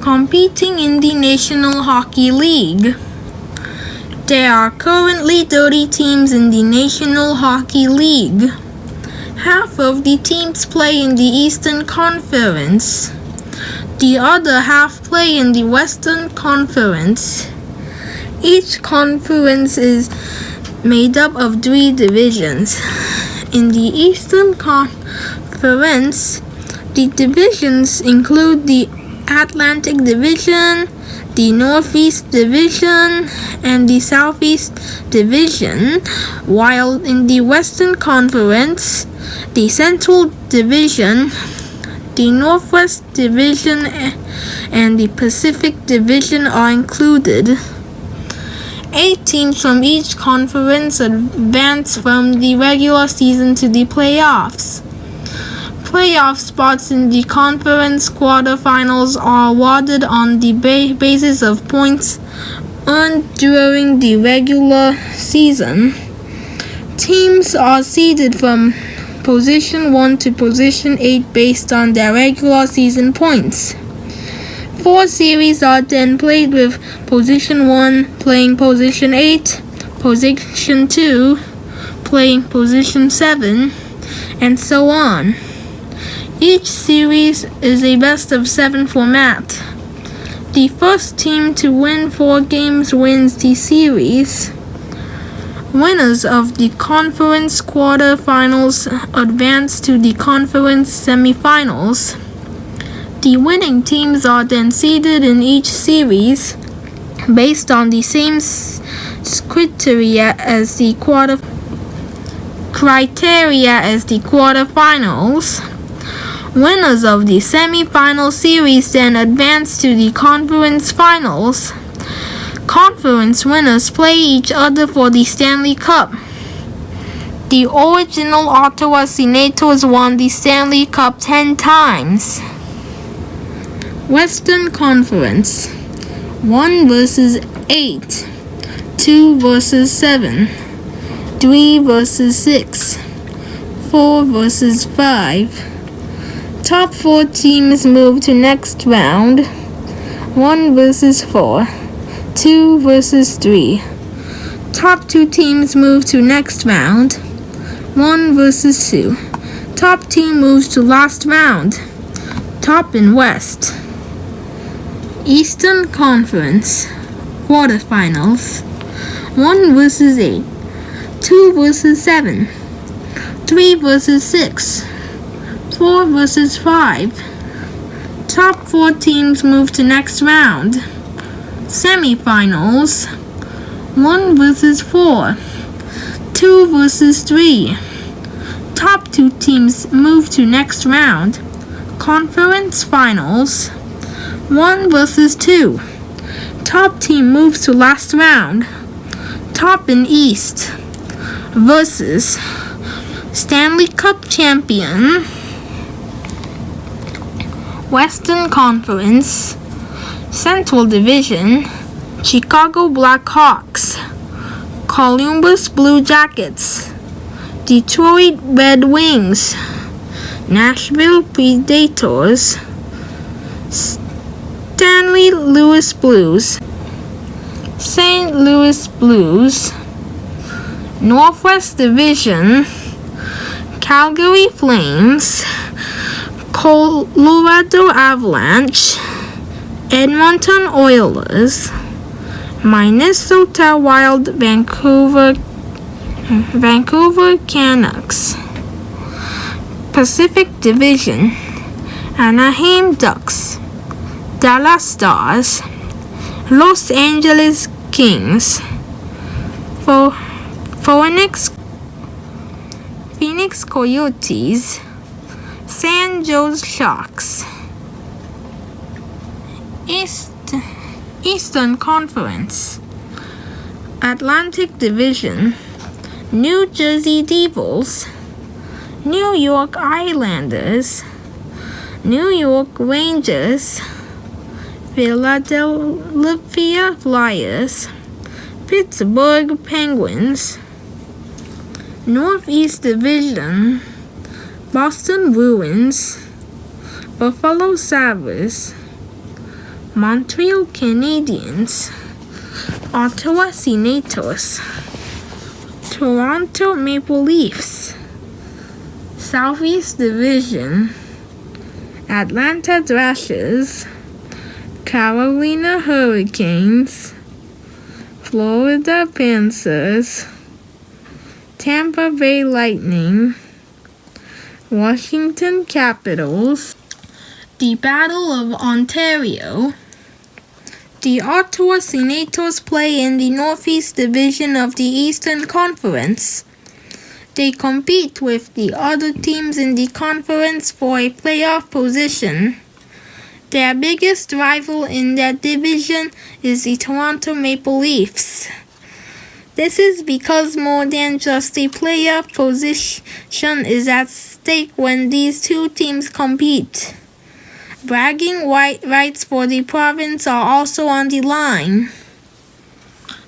competing in the National Hockey League. There are currently 30 teams in the National Hockey League. Half of the teams play in the Eastern Conference. The other half play in the Western Conference. Each conference is made up of 3 divisions. In the Eastern Conference, the divisions include the Atlantic Division, the Northeast Division, and the Southeast Division, while in the Western Conference, the Central Division, the Northwest Division, and the Pacific Division are included. 8 teams from each conference advance from the regular season to the playoffs. Playoff spots in the conference quarterfinals are awarded on the basis of points earned during the regular season. Teams are seeded from position 1 to position 8 based on their regular season points. 4 series are then played, with position 1 playing position 8, position 2 playing position 7, and so on. Each series is a best-of-7 format. The first team to win 4 games wins the series. Winners of the conference quarterfinals advance to the conference semifinals. The winning teams are then seeded in each series based on the same criteria as the quarterfinals. Winners of the semifinal series then advance to the conference finals. Conference winners play each other for the Stanley Cup. The original Ottawa Senators won the Stanley Cup 10 times. Western Conference: 1 versus 8, 2 versus 7, 3 versus 6, 4 versus 5. Top 4 teams move to next round. 1 versus 4, 2 versus 3. Top 2 teams move to next round. 1 versus 2. Top team moves to last round. Top and West. Eastern Conference quarterfinals: 1 versus 8, 2 versus 7, 3 versus 6, 4 versus 5. Top 4 teams move to next round. Semifinals: 1 versus 4, 2 versus 3. Top 2 teams move to next round. Conference finals: 1 versus 2. Top team moves to last round. Top and East versus Stanley Cup champion. Western Conference Central Division: Chicago Blackhawks, Columbus Blue Jackets, Detroit Red Wings, Nashville Predators, Stanley Louis Blues, St. Louis Blues. Northwest Division: Calgary Flames, Colorado Avalanche, Edmonton Oilers, Minnesota Wild, Vancouver Canucks. Pacific Division: Anaheim Ducks, Dallas Stars, Los Angeles Kings, Phoenix Coyotes, San Jose Sharks. Eastern Conference Atlantic Division: New Jersey Devils, New York Islanders, New York Rangers, Philadelphia Flyers, Pittsburgh Penguins. Northeast Division: Boston Bruins, Buffalo Sabres, Montreal Canadiens, Ottawa Senators, Toronto Maple Leafs, Southeast Division, Atlanta Thrashers, Carolina Hurricanes, Florida Panthers, Tampa Bay Lightning, Washington Capitals. The Battle of Ontario. The Ottawa Senators play in the Northeast Division of the Eastern Conference. They compete with the other teams in the conference for a playoff position. Their biggest rival in that division is the Toronto Maple Leafs. This is because more than just a playoff position is at stake when these two teams compete. Bragging rights for the province are also on the line.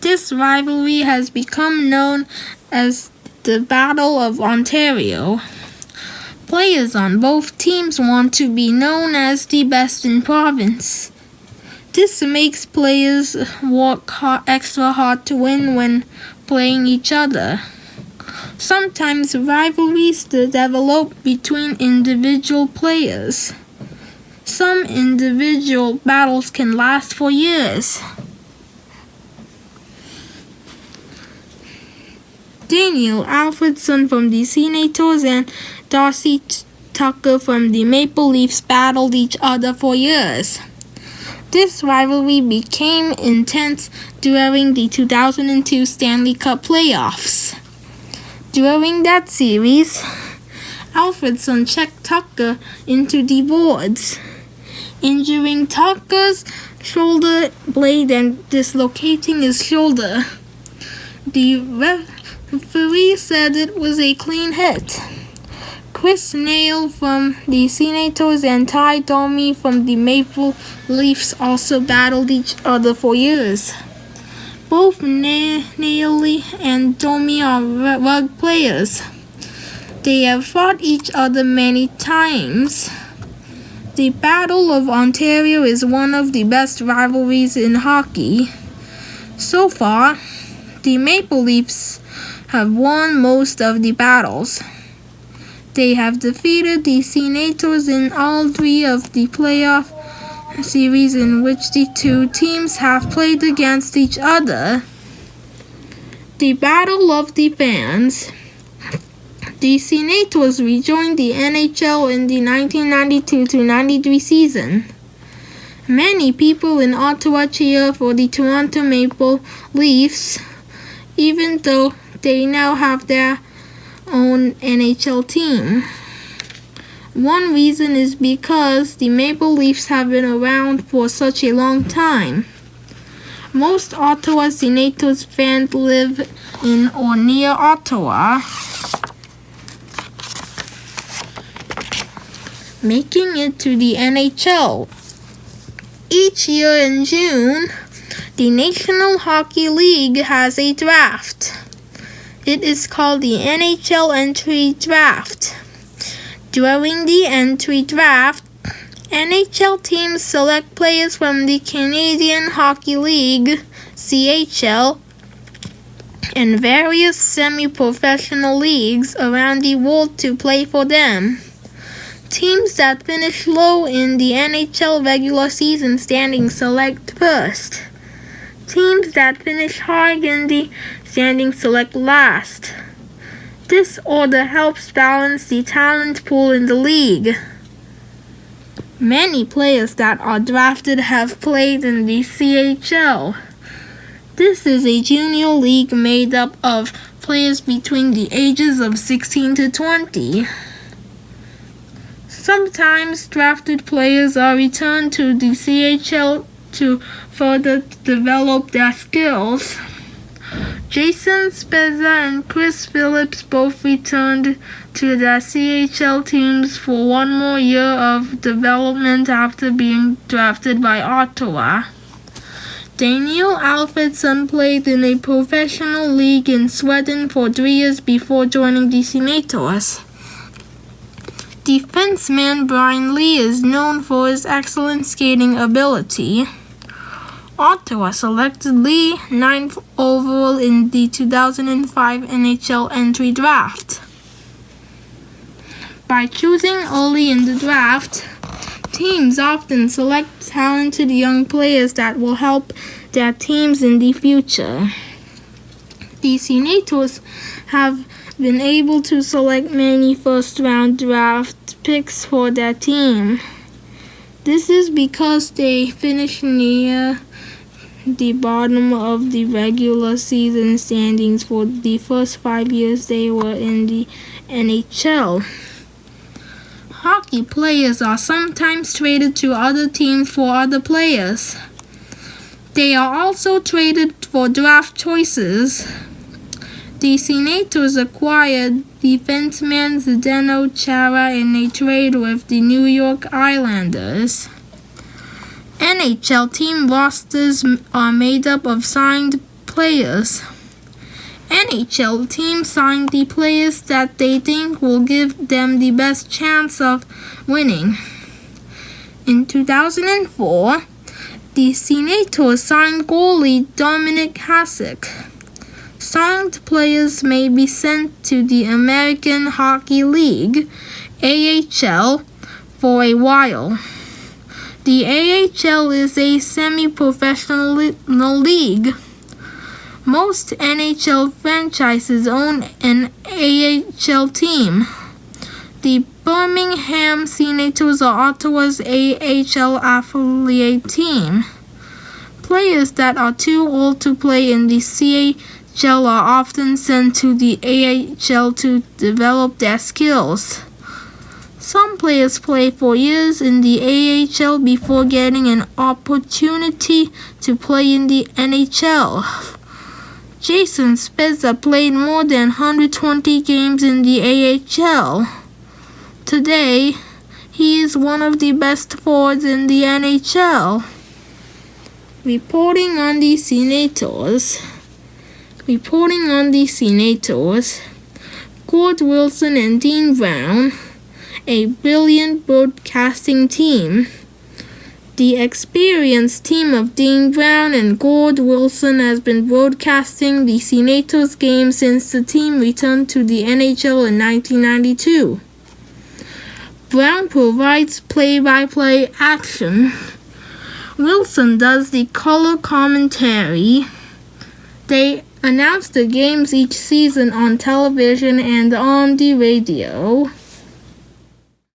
This rivalry has become known as the Battle of Ontario. Players on both teams want to be known as the best in province. This makes players work extra hard to win when playing each other. Sometimes rivalries develop between individual players. Some individual battles can last for years. Daniel Alfredson from the Senators and Darcy Tucker from the Maple Leafs battled each other for years. This rivalry became intense during the 2002 Stanley Cup playoffs. During that series, Alfredson checked Tucker into the boards, injuring Tucker's shoulder blade and dislocating his shoulder. The referee said it was a clean hit. Chris Neil from the Senators and Ty Domi from the Maple Leafs also battled each other for years. Both Neil and Domi are rugby players. They have fought each other many times. The Battle of Ontario is one of the best rivalries in hockey. So far, the Maple Leafs have won most of the battles. They have defeated the Senators in all three of the playoff series in which the two teams have played against each other. The Battle of the Fans. The Senators rejoined the NHL in the 1992-93 season. Many people in Ottawa cheer for the Toronto Maple Leafs, even though they now have their own NHL team. One reason is because the Maple Leafs have been around for such a long time. Most Ottawa Senators fans live in or near Ottawa, making it to the NHL. Each year in June, the National Hockey League has a draft. It is called the NHL Entry Draft. During the entry draft, NHL teams select players from the Canadian Hockey League, CHL, and various semi-professional leagues around the world to play for them. Teams that finish low in the NHL regular season standings select first. Teams that finish high in the standings select last. This order helps balance the talent pool in the league. Many players that are drafted have played in the CHL. This is a junior league made up of players between the ages of 16 to 20. Sometimes drafted players are returned to the CHL to further develop their skills. Jason Spezza and Chris Phillips both returned to their CHL teams for one more year of development after being drafted by Ottawa. Daniel Alfredson played in a professional league in Sweden for 3 years before joining the Senators. Defenseman Brian Lee is known for his excellent skating ability. Ottawa selected Lee 9th overall in the 2005 NHL entry draft. By choosing early in the draft, teams often select talented young players that will help their teams in the future. The Senators have been able to select many first-round draft picks for their team. This is because they finished near the bottom of the regular season standings for the first 5 years they were in the NHL. Hockey players are sometimes traded to other teams for other players. They are also traded for draft choices. The Senators acquired defenseman Zdeno Chara in a trade with the New York Islanders. NHL team rosters are made up of signed players. NHL teams sign the players that they think will give them the best chance of winning. In 2004, the Senators signed goalie Dominik Hasek. Signed players may be sent to the American Hockey League, AHL, for a while. The AHL is a semi-professional league. Most NHL franchises own an AHL team. The Birmingham Senators are Ottawa's AHL affiliate team. Players that are too old to play in the CHL are often sent to the AHL to develop their skills. Some players play for years in the AHL before getting an opportunity to play in the NHL. Jason Spezza played more than 120 games in the AHL. Today, he is one of the best forwards in the NHL. Reporting on the Senators, Gord Wilson and Dean Brown, a brilliant broadcasting team. The experienced team of Dean Brown and Gord Wilson has been broadcasting the Senators games since the team returned to the NHL in 1992. Brown provides play-by-play action. Wilson does the color commentary. They announce the games each season on television and on the radio.